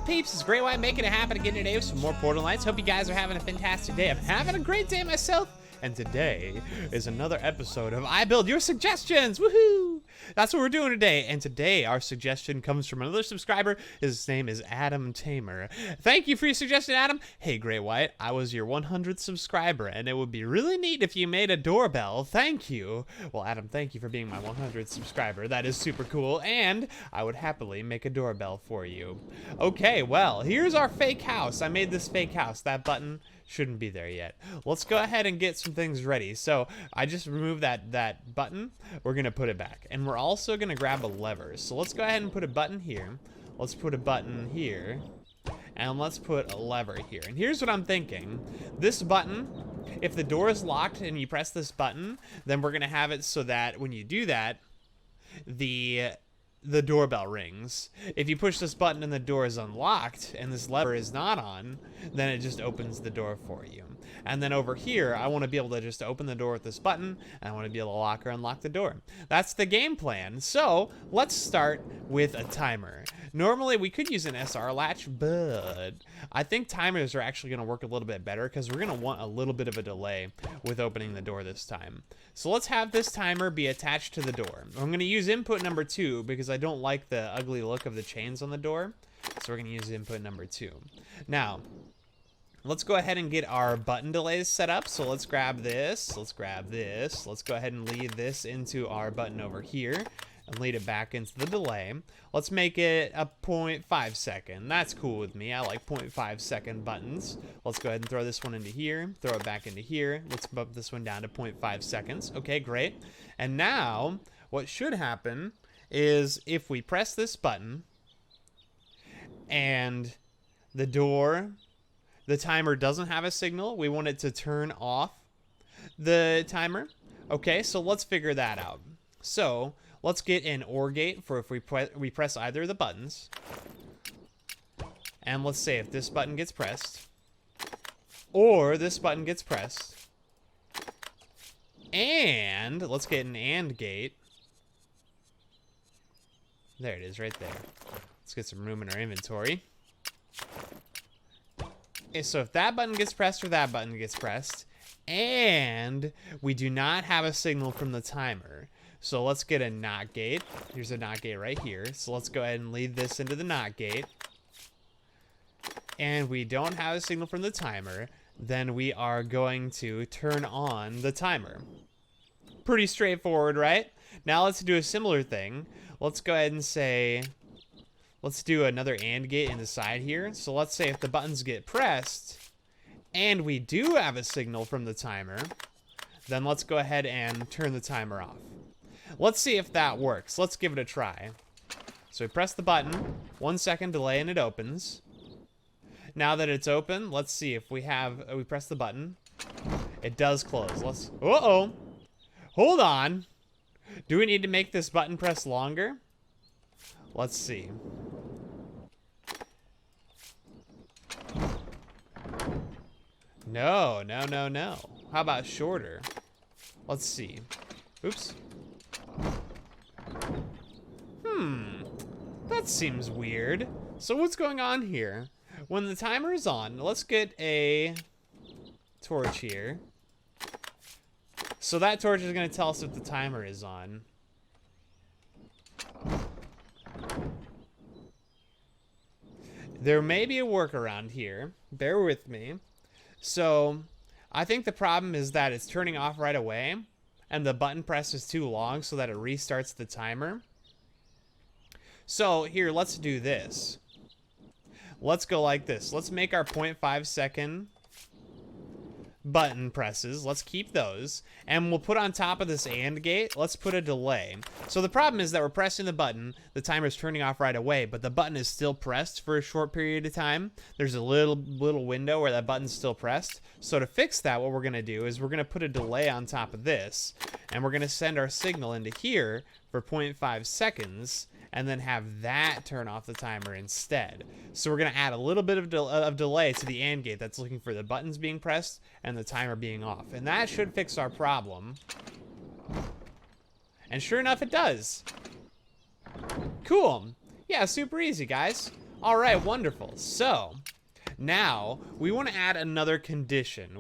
peeps? It's Great White making it happen again today with some more Portal Nights. Hope you guys are having a fantastic day. I'm having a great day myself. And today is another episode of I Build Your Suggestions. Woohoo! That's what we're doing today. And today our suggestion comes from another subscriber. His name is Adam Tamer. Thank you for your suggestion, Adam. Hey, Great White, I was your 100th subscriber, and it would be really neat if you made a doorbell. Thank you. Well, Adam, thank you for being my 100th subscriber. That is super cool, and I would happily make a doorbell for you. Okay, well, here's our fake house. I made this fake house. That button shouldn't be there yet. Let's go ahead and get some things ready. So I just removed that button. We're gonna put it back, and we're also gonna grab a lever. So let's go ahead and put a button here. Let's put a button here, and let's put a lever here. And here's what I'm thinking. This button, if the door is locked and you press this button, then we're gonna have it so that when you do that, the doorbell rings. If you push this button and the door is unlocked and this lever is not on, then it just opens the door for you. And then over here, I want to be able to just open the door with this button, and I want to be able to lock or unlock the door. That's the game plan. So let's start with a timer. Normally we could use an SR latch, but I think timers are actually going to work a little bit better because we're going to want a little bit of a delay with opening the door this time. So let's have this timer be attached to the door. I'm going to use input number 2 because I don't like the ugly look of the chains on the door. So we're going to use input number 2. Now, let's go ahead and get our button delays set up. So let's grab this. Let's grab this. Let's go ahead and lead this into our button over here and lead it back into the delay. Let's make it a 0.5 second. That's cool with me. I like 0.5 second buttons. Let's go ahead and throw this one into here. Throw it back into here. Let's bump this one down to 0.5 seconds. Okay, great. And now what should happen is if we press this button and the timer doesn't have a signal, we want it to turn off the timer. Okay, so let's figure that out. So let's get an OR gate for if we press either of the buttons. And let's say if this button gets pressed, or this button gets pressed, and let's get an AND gate. There it is right there. Let's get some room in our inventory. Okay, so if that button gets pressed or that button gets pressed, and we do not have a signal from the timer, so let's get a NOT gate. Here's a NOT gate right here. So let's go ahead and lead this into the NOT gate. And we don't have a signal from the timer, then we are going to turn on the timer. Pretty straightforward, right? Now let's do a similar thing. Let's go ahead and say, let's do another AND gate in the side here. So let's say if the buttons get pressed and we do have a signal from the timer, then let's go ahead and turn the timer off. Let's see if that works. Let's give it a try. So we press the button, 1 second delay and it opens. Now that it's open, let's see if we press the button. It does close. Uh-oh. Hold on. Do we need to make this button press longer? Let's see. No. How about shorter? Let's see. Oops. That seems weird. So what's going on here? When the timer is on, let's get a torch here. So that torch is going to tell us if the timer is on. There may be a workaround here. Bear with me. So I think the problem is that it's turning off right away and the button press is too long so that it restarts the timer. So here, let's do this. Let's go like this. Let's make our 0.5 second button presses. Let's keep those. And we'll put on top of this AND gate, let's put a delay. So the problem is that we're pressing the button, the timer's turning off right away, but the button is still pressed for a short period of time. There's a little window where that button's still pressed. So to fix that, what we're gonna do is we're gonna put a delay on top of this, and we're gonna send our signal into here for 0.5 seconds, and then have that turn off the timer instead. So we're gonna add a little bit of delay to the AND gate that's looking for the buttons being pressed and the timer being off. And that should fix our problem. And sure enough, it does. Cool. Yeah, super easy, guys. All right, wonderful. So now we want to add another condition.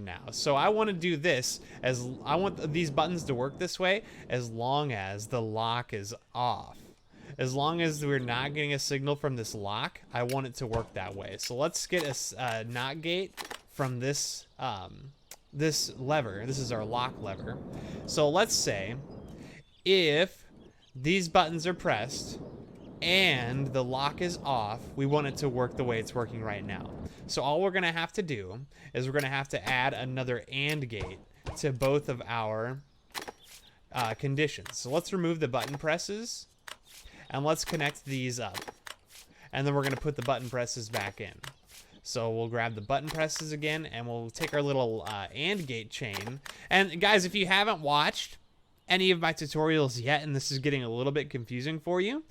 Now. So I want to do this as I want these buttons to work this way as long as the lock is off. As long as we're not getting a signal from this lock, I want it to work that way. So let's get a NOT gate from this this lever. This is our lock lever. So let's say if these buttons are pressed and the lock is off, we want it to work the way it's working right now. So all we're gonna have to do is we're gonna have to add another AND gate to both of our conditions. So let's remove the button presses and let's connect these up. And then we're gonna put the button presses back in. So we'll grab the button presses again and we'll take our little AND gate chain. And guys, if you haven't watched any of my tutorials yet and this is getting a little bit confusing for you,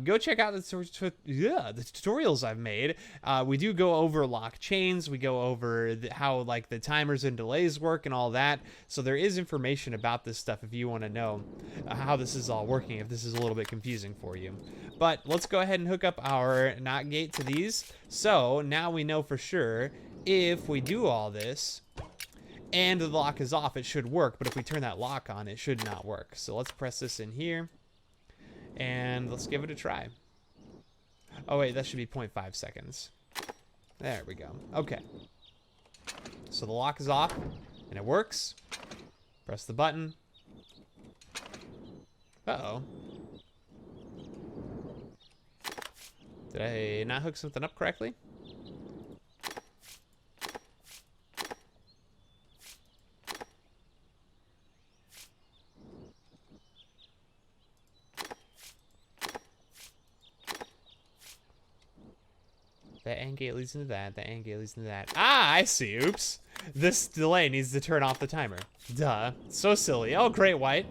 go check out the tutorials I've made. We do go over lock chains. We go over how like the timers and delays work and all that. So there is information about this stuff if you want to know how this is all working, if this is a little bit confusing for you. But let's go ahead and hook up our NOT gate to these. So now we know for sure if we do all this and the lock is off, it should work. But if we turn that lock on, it should not work. So let's press this in here. And let's give it a try. Oh, wait, that should be 0.5 seconds. There we go. Okay. So the lock is off, and it works. Press the button. Uh-oh. Did I not hook something up correctly? That AND gate leads into that. That AND gate leads into that. Ah, I see. Oops. This delay needs to turn off the timer. Duh. So silly. Oh, great, White.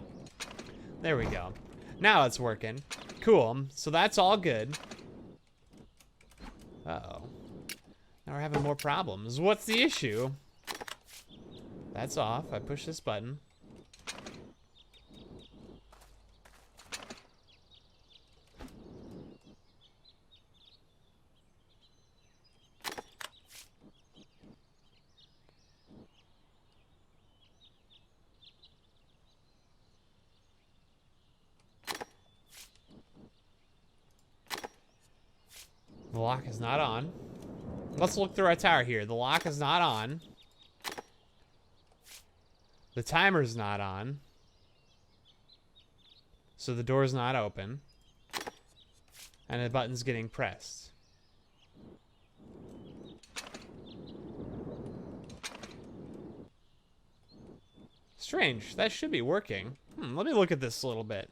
There we go. Now it's working. Cool. So that's all good. Uh-oh. Now we're having more problems. What's the issue? That's off. I push this button. The lock is not on. Let's look through our tower here. The lock is not on. The timer's not on. So the door's not open. And the button's getting pressed. Strange. That should be working. Let me look at this a little bit.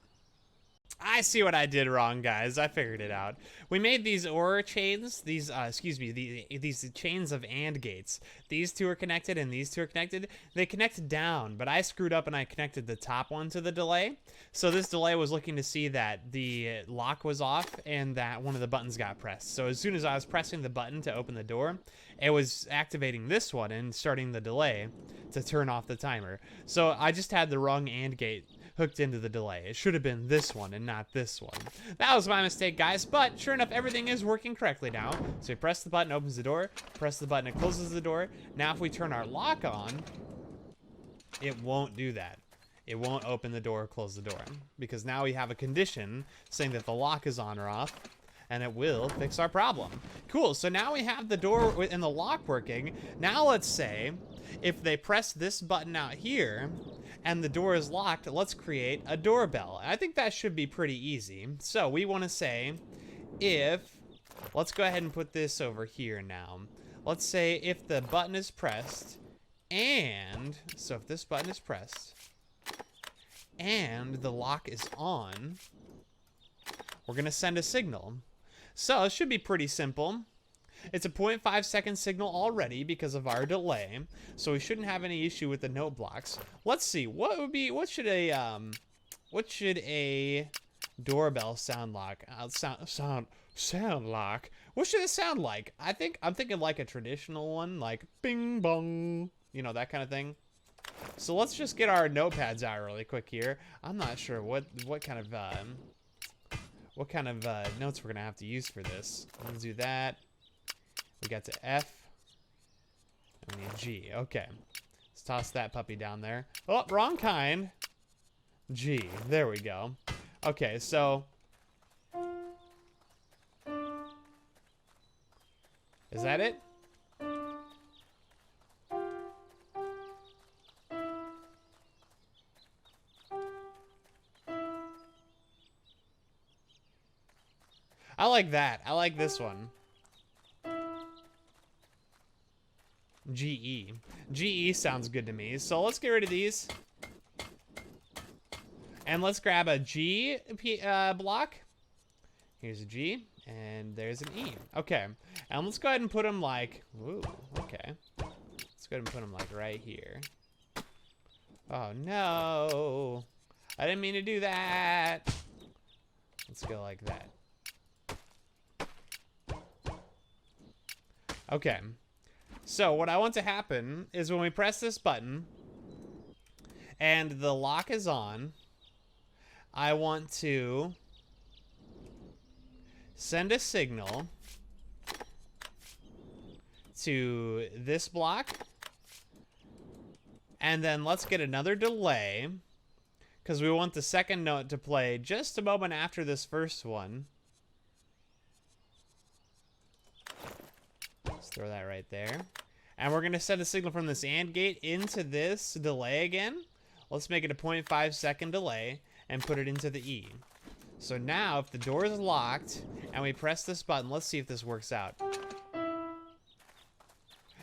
I see what I did wrong, guys. I figured it out. We made these OR chains, these chains of AND gates. These two are connected and these two are connected. They connect down, but I screwed up and I connected the top one to the delay. So this delay was looking to see that the lock was off and that one of the buttons got pressed. So as soon as I was pressing the button to open the door, it was activating this one and starting the delay to turn off the timer. So I just had the wrong AND gate hooked into the delay. It should have been this one and not this one. That was my mistake, guys, but sure enough, everything is working correctly now. So we press the button, opens the door, press the button, it closes the door. Now if we turn our lock on, it won't do that. It won't open the door or close the door because now we have a condition saying that the lock is on or off, and it will fix our problem. Cool, so now we have the door and the lock working. Now let's say if they press this button out here and the door is locked, let's create a doorbell. I think that should be pretty easy. So we want to say if, let's go ahead and put this over here now. Let's say if the button is pressed and, so if this button is pressed and the lock is on, we're going to send a signal. So it should be pretty simple. It's a 0.5 second signal already because of our delay, so we shouldn't have any issue with the note blocks. Let's see, what should a doorbell sound like? Sound like? What should it sound like? I'm thinking like a traditional one, like bing bong, you know, that kind of thing. So let's just get our notepads out really quick here. I'm not sure what kind of what kind of notes we're gonna have to use for this. Let's do that. We got to F. And we need G. Okay. Let's toss that puppy down there. Oh, wrong kind. G. There we go. Okay, so is that it? I like that. I like this one. GE. GE sounds good to me. So let's get rid of these. And let's grab a G block. Here's a G. And there's an E. Okay. And let's go ahead and put them like... Ooh, okay. Let's go ahead and put them like right here. Oh, no. I didn't mean to do that. Let's go like that. Okay. So what I want to happen is when we press this button and the lock is on, I want to send a signal to this block, and then let's get another delay because we want the second note to play just a moment after this first one. Let's throw that right there. And we're going to send a signal from this AND gate into this delay again. Let's make it a 0.5 second delay and put it into the E. So now if the door is locked and we press this button, let's see if this works out.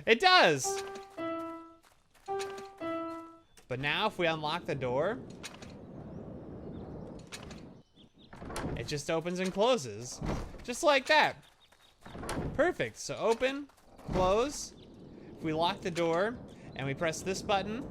It does! But now if we unlock the door, it just opens and closes. Just like that. Perfect. So open, close. If we lock the door and we press this button,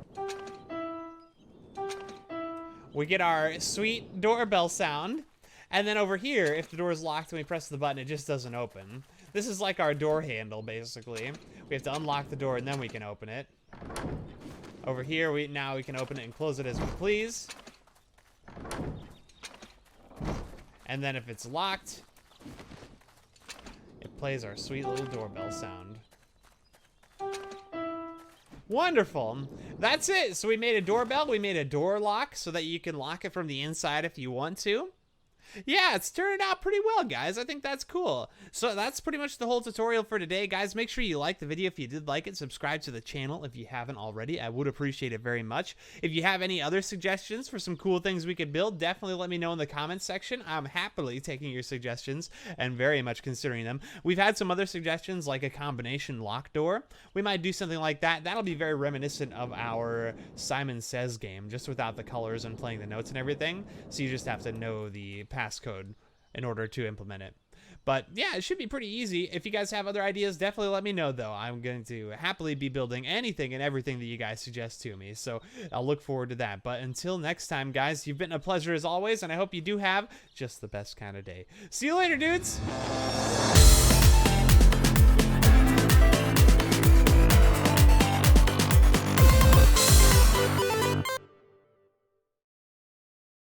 we get our sweet doorbell sound. And then over here, if the door is locked and we press the button, it just doesn't open. This is like our door handle, basically. We have to unlock the door and then we can open it. Over here, now we can open it and close it as we please. And then if it's locked, it plays our sweet little doorbell sound. Wonderful. That's it. So we made a doorbell. We made a door lock so that you can lock it from the inside if you want to. Yeah, it's turning out pretty well, guys. I think that's cool. So that's pretty much the whole tutorial for today, guys. Make sure you like the video if you did like it. Subscribe to the channel if you haven't already. I would appreciate it very much. If you have any other suggestions for some cool things we could build, definitely let me know in the comments section. I'm happily taking your suggestions and very much considering them. We've had some other suggestions like a combination lock door. We might do something like that. That'll be very reminiscent of our Simon Says game, just without the colors and playing the notes and everything. So you just have to know the passcode in order to implement it. But yeah, it should be pretty easy. If you guys have other ideas, definitely let me know, though. I'm going to happily be building anything and everything that you guys suggest to me, so I'll look forward to that. But until next time, guys, you've been a pleasure as always, and I hope you do have just the best kind of day. See you later, dudes!